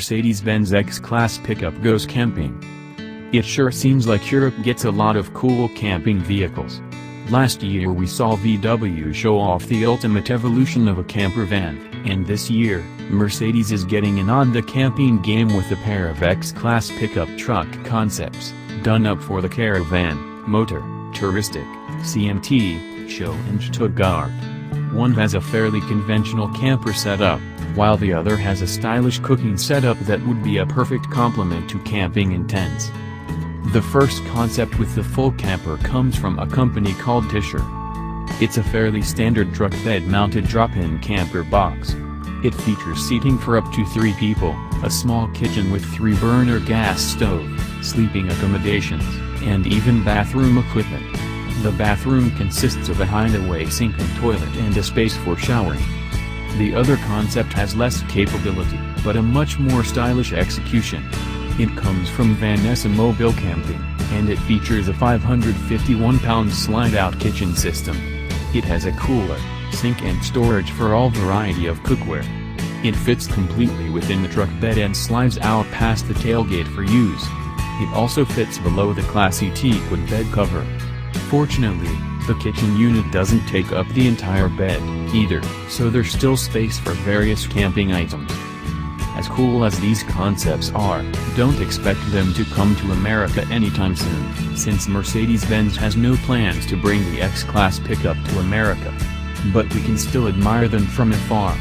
Mercedes-Benz X-Class pickup goes camping. It sure seems like Europe gets a lot of cool camping vehicles. Last year we saw VW show off the ultimate evolution of a camper van, and this year, Mercedes is getting in on the camping game with a pair of X-Class pickup truck concepts, done up for the Caravan, Motor, Touristik, CMT, show in Stuttgart. One has a fairly conventional camper setup, while the other has a stylish cooking setup that would be a perfect complement to camping in tents. The first concept with the full camper comes from a company called Touristik. It's a fairly standard truck bed-mounted drop-in camper box. It features seating for up to 3 people, a small kitchen with 3-burner gas stove, sleeping accommodations, and even bathroom equipment. The bathroom consists of a hideaway sink and toilet and a space for showering. The other concept has less capability, but a much more stylish execution. It comes from VanEssa Mobilcamping, and it features a 551-pound slide-out kitchen system. It has a cooler, sink and storage for all variety of cookware. It fits completely within the truck bed and slides out past the tailgate for use. It also fits below the classy teak wood bed cover. Fortunately, the kitchen unit doesn't take up the entire bed, either, so there's still space for various camping items. As cool as these concepts are, don't expect them to come to America anytime soon, since Mercedes-Benz has no plans to bring the X-Class pickup to America. But we can still admire them from afar.